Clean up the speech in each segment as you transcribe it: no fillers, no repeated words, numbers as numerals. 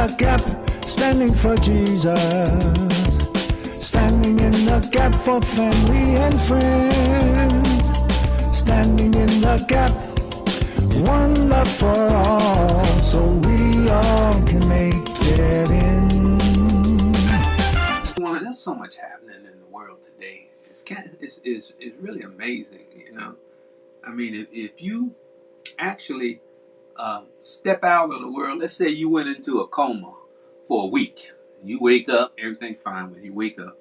the gap, standing for Jesus. Standing in the gap for family and friends. Standing in the gap, one love for all, so we all can make it in. There's so much happening in the world today. It's really amazing, you know. I mean, if you actually step out of the world, let's say you went into a coma for a week. You wake up, everything's fine when you wake up.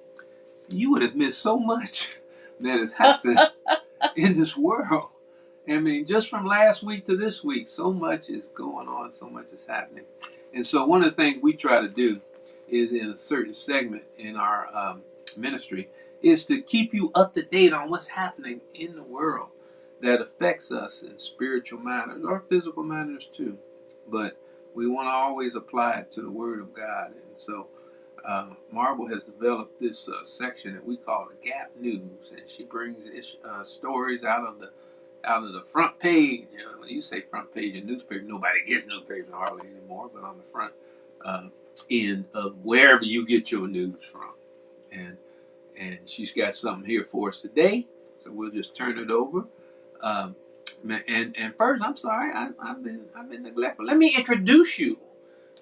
You would have missed so much that has happened in this world. I mean, just from last week to this week, so much is going on, so much is happening. And so one of the things we try to do is in a certain segment in our ministry is to keep you up to date on what's happening in the world that affects us in spiritual matters or physical matters too. But we want to always apply it to the Word of God. And so Marble has developed this section that we call the Gap News, and she brings stories out of the front page. When you say front page in newspaper, nobody gets newspapers hardly anymore, but on the front end of wherever you get your news from. And she's got something here for us today, so we'll just turn it over. And first, I'm sorry, I've been neglectful. Let me introduce you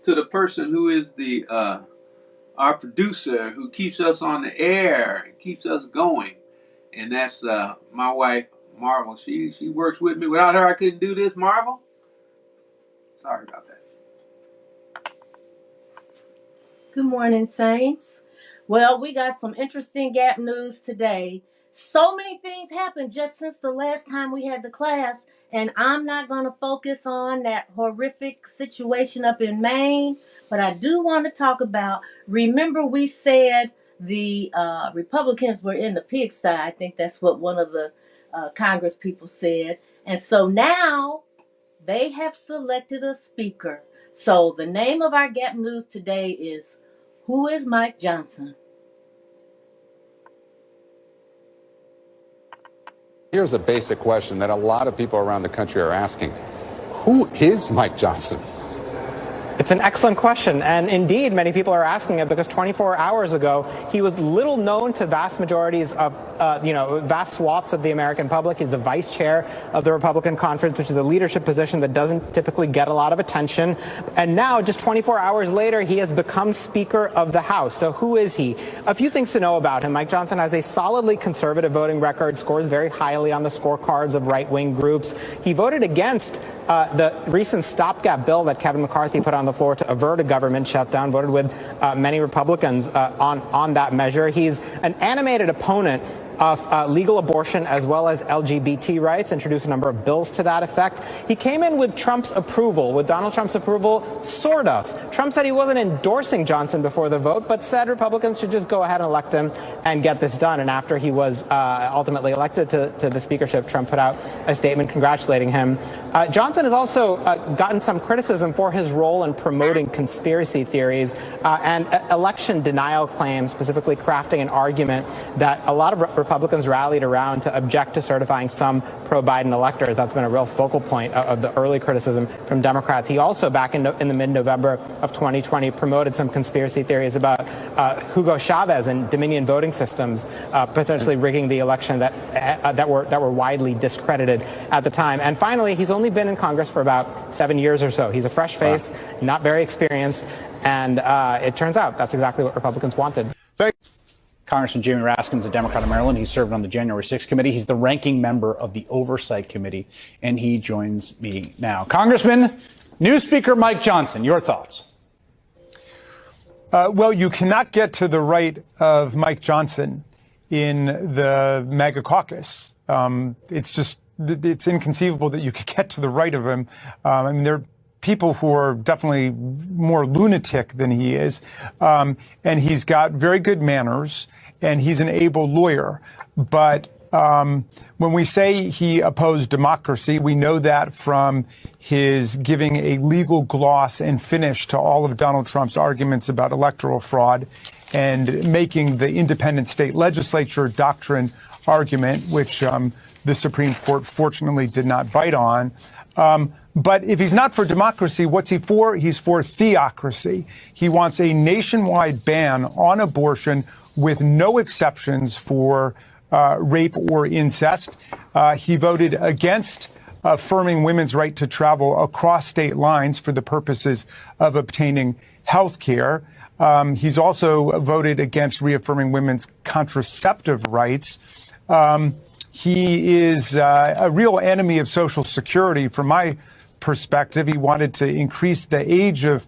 to the person who is the our producer, who keeps us on the air and keeps us going, and that's my wife, Marvel. She works with me. Without her, I couldn't do this. Marvel, sorry about that. Good morning, Saints. Well, we got some interesting Gap news today. So many things happened just since the last time we had the class, and I'm not going to focus on that horrific situation up in Maine, but I do want to talk about, remember we said the Republicans were in the pigsty. I think that's what one of the Congress people said. And so now they have selected a speaker. So the name of our Gap News today is, Who is Mike Johnson? Here's a basic question that a lot of people around the country are asking. Who is Mike Johnson? It's an excellent question, and indeed many people are asking it because 24 hours ago he was little known to vast majorities of vast swaths of the American public. He's the vice chair of the Republican Conference, which is a leadership position that doesn't typically get a lot of attention. And now, just 24 hours later, he has become Speaker of the House. So who is he? A few things to know about him. Mike Johnson has a solidly conservative voting record, scores very highly on the scorecards of right-wing groups. He voted against the recent stopgap bill that Kevin McCarthy put on the floor to avert a government shutdown, voted with many Republicans on that measure. He's an animated opponent of legal abortion as well as LGBT rights, introduced a number of bills to that effect. He came in with Trump's approval, with Donald Trump's approval, sort of. Trump said he wasn't endorsing Johnson before the vote, but said Republicans should just go ahead and elect him and get this done. And after he was ultimately elected to the speakership, Trump put out a statement congratulating him. Johnson has also gotten some criticism for his role in promoting conspiracy theories and election denial claims, specifically crafting an argument that a lot of Republicans rallied around to object to certifying some pro-Biden electors. That's been a real focal point of the early criticism from Democrats. He also, back in the mid-November of 2020, promoted some conspiracy theories about Hugo Chavez and Dominion voting systems potentially rigging the election that were widely discredited at the time. And finally, he's only been in Congress for about 7 years or so. He's a fresh face, not very experienced, and it turns out that's exactly what Republicans wanted. Congressman Jamie Raskin is a Democrat of Maryland. He served on the January 6th committee. He's the ranking member of the Oversight Committee, and he joins me now. Congressman, new Speaker Mike Johnson, your thoughts? Well, you cannot get to the right of Mike Johnson in the MAGA caucus. It's inconceivable that you could get to the right of him. I mean, there are people who are definitely more lunatic than he is. And he's got very good manners, and he's an able lawyer. But when we say he opposed democracy, we know that from his giving a legal gloss and finish to all of Donald Trump's arguments about electoral fraud and making the independent state legislature doctrine argument, which the Supreme Court fortunately did not bite on. But if he's not for democracy, what's he for? He's for theocracy. He wants a nationwide ban on abortion with no exceptions for rape or incest. He voted against affirming women's right to travel across state lines for the purposes of obtaining health care. He's also voted against reaffirming women's contraceptive rights. He is a real enemy of Social Security from my perspective. He wanted to increase the age of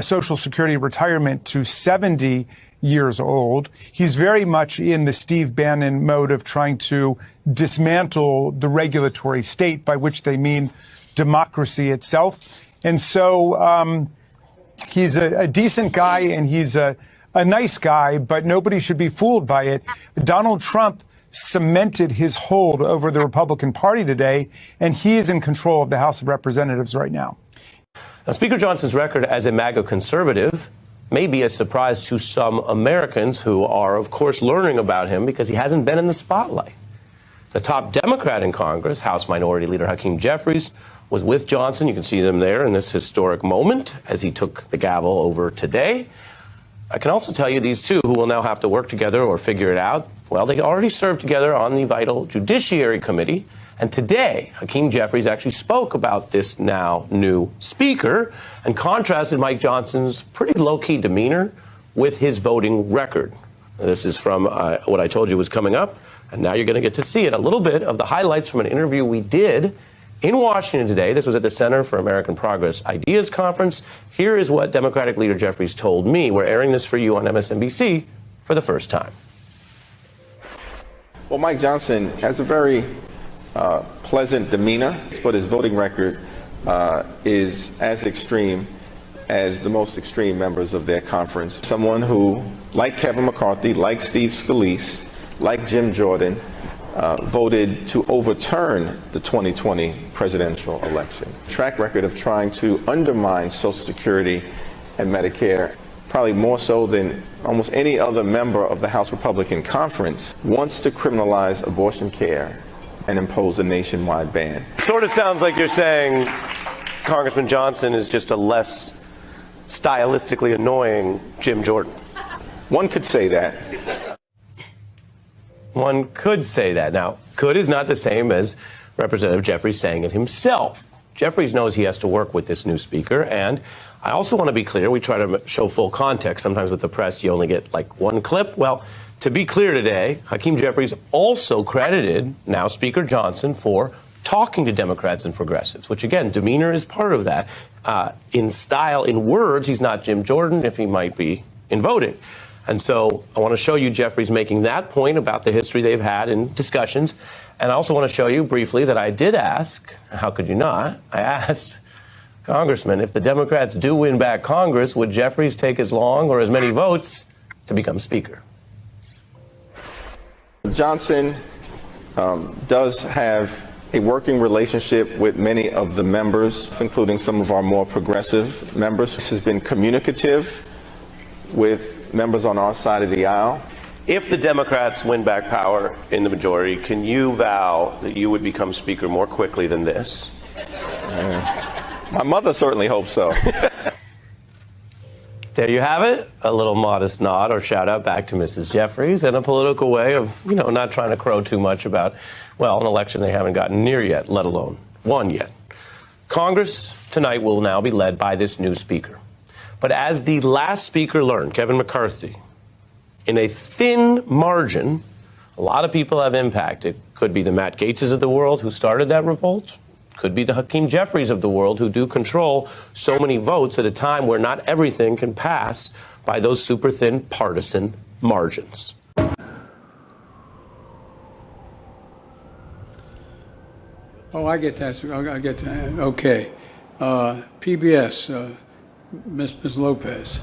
Social Security retirement to 70 years old. He's very much in the Steve Bannon mode of trying to dismantle the regulatory state, by which they mean democracy itself. And so he's a decent guy and he's a nice guy, but nobody should be fooled by it. Donald Trump cemented his hold over the Republican Party today, and he is in control of the House of Representatives right now. Now, Speaker Johnson's record as a MAGA conservative may be a surprise to some Americans who are, of course, learning about him because he hasn't been in the spotlight. The top Democrat in Congress, House Minority Leader Hakeem Jeffries, was with Johnson. You can see them there in this historic moment as he took the gavel over today. I can also tell you these two, who will now have to work together or figure it out, well, they already served together on the vital Judiciary Committee. And today, Hakeem Jeffries actually spoke about this now new speaker and contrasted Mike Johnson's pretty low-key demeanor with his voting record. This is from what I told you was coming up, and now you're going to get to see it. A little bit of the highlights from an interview we did in Washington today. This was at the Center for American Progress Ideas Conference. Here is what Democratic Leader Jeffries told me. We're airing this for you on MSNBC for the first time. Well, Mike Johnson has a very pleasant demeanor, but his voting record is as extreme as the most extreme members of their conference. Someone who, like Kevin McCarthy, like Steve Scalise, like Jim Jordan, voted to overturn the 2020 presidential election. Track record of trying to undermine Social Security and Medicare, probably more so than almost any other member of the House Republican Conference, wants to criminalize abortion care and impose a nationwide ban. Sort of sounds like you're saying Congressman Johnson is just a less stylistically annoying Jim Jordan. One could say that. One could say that. Now, could is not the same as Representative Jeffries saying it himself. Jeffries knows he has to work with this new speaker, and I also want to be clear, we try to show full context. Sometimes with the press, you only get like one clip. Well, to be clear today, Hakeem Jeffries also credited now Speaker Johnson for talking to Democrats and progressives, which, again, demeanor is part of that. In style, in words, he's not Jim Jordan, if he might be in voting. And so I want to show you Jeffries making that point about the history they've had in discussions. And I also want to show you briefly that I did ask, how could you not? I asked Congressman, if the Democrats do win back Congress, would Jeffries take as long or as many votes to become Speaker? Johnson does have a working relationship with many of the members, including some of our more progressive members. This has been communicative with members on our side of the aisle. If the Democrats win back power in the majority, can you vow that you would become Speaker more quickly than this? My mother certainly hopes so. There you have it. A little modest nod or shout out back to Mrs. Jeffries and a political way of, not trying to crow too much about, well, an election they haven't gotten near yet, let alone won yet. Congress tonight will now be led by this new speaker. But as the last speaker learned, Kevin McCarthy, in a thin margin, a lot of people have impact. It could be the Matt Gaetzes of the world who started that revolt. Could be the Hakeem Jeffries of the world who do control so many votes at a time where not everything can pass by those super thin partisan margins. Oh, I get that. I get that. Okay. PBS, Ms. Lopez.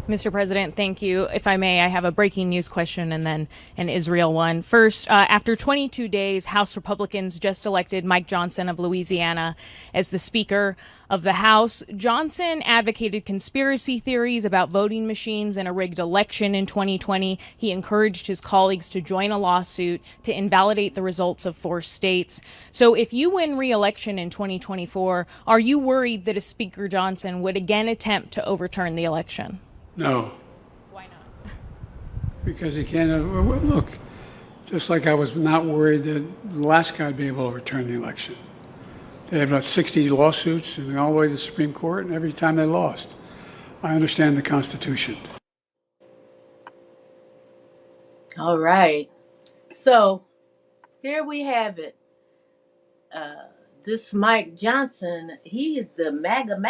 Mr. President, thank you. If I may, I have a breaking news question and then an Israel one. First, after 22 days, House Republicans just elected Mike Johnson of Louisiana as the Speaker of the House. Johnson advocated conspiracy theories about voting machines and a rigged election in 2020. He encouraged his colleagues to join a lawsuit to invalidate the results of 4 states. So if you win re-election in 2024, are you worried that a Speaker Johnson would again attempt to overturn the election? No, Why not? because he can't. Look, just like I was not worried that the last guy would be able to overturn the election. They had about 60 lawsuits and all the way to the Supreme Court, and every time they lost. I understand the Constitution. All right. So here we have it. This Mike Johnson, he is the MAGA-ist.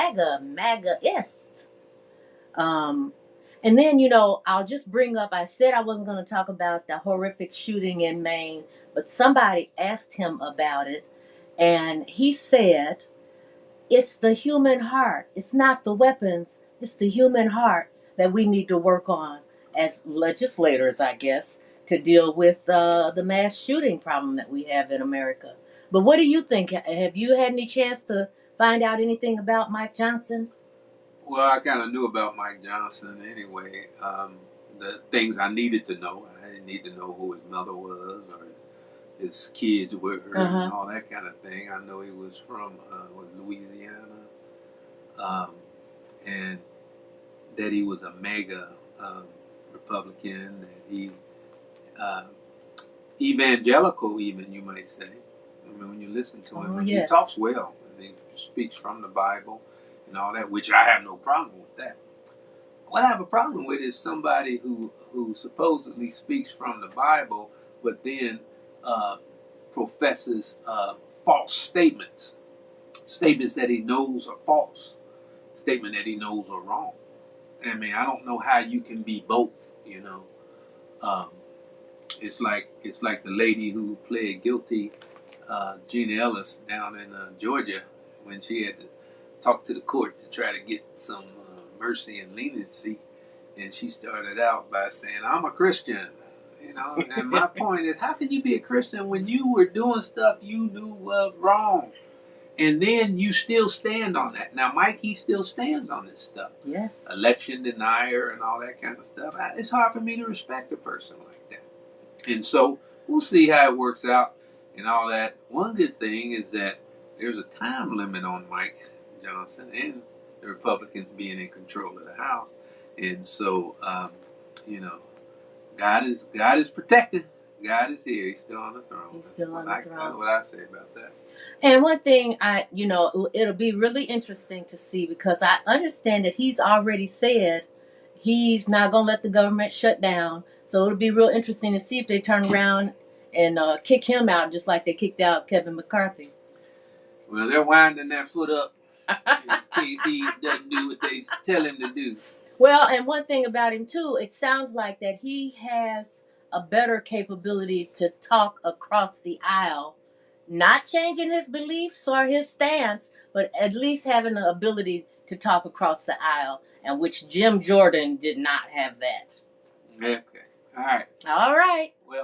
And then, I'll just bring up, I said I wasn't going to talk about the horrific shooting in Maine, but somebody asked him about it. And he said, it's the human heart. It's not the weapons. It's the human heart that we need to work on as legislators, I guess, to deal with the mass shooting problem that we have in America. But what do you think? Have you had any chance to find out anything about Mike Johnson? Well, I kind of knew about Mike Johnson anyway. The things I needed to know. I didn't need to know who his mother was or his kids were and all that kind of thing. I know he was from Louisiana, and that he was a mega Republican, that he evangelical, even you might say. I mean, when you listen to him, he talks well. And he speaks from the Bible and all that, which I have no problem with that. What I have a problem with is somebody who supposedly speaks from the Bible, but then professes false statements that he knows are false, statement that he knows are wrong. I mean, I don't know how you can be both. It's like the lady who pled guilty, Gina Ellis, down in Georgia, when she had to talk to the court to try to get some mercy and leniency, and she started out by saying, "I'm a Christian." And my point is, how can you be a Christian when you were doing stuff you knew was wrong? And then you still stand on that. Now, Mike, he still stands on this stuff. Yes. Election denier and all that kind of stuff. It's hard for me to respect a person like that. And so we'll see how it works out and all that. One good thing is that there's a time limit on Mike Johnson and the Republicans being in control of the House. And so, God is protected. God is here. He's still on the throne. He's still on the throne. That's what I say about that. And one thing it'll be really interesting to see, because I understand that he's already said he's not going to let the government shut down. So it'll be real interesting to see if they turn around and kick him out just like they kicked out Kevin McCarthy. Well, they're winding their foot up in case he doesn't do what they tell him to do. Well, and one thing about him, too, it sounds like that he has a better capability to talk across the aisle, not changing his beliefs or his stance, but at least having the ability to talk across the aisle, and which Jim Jordan did not have that. Okay. All right. All right. Well.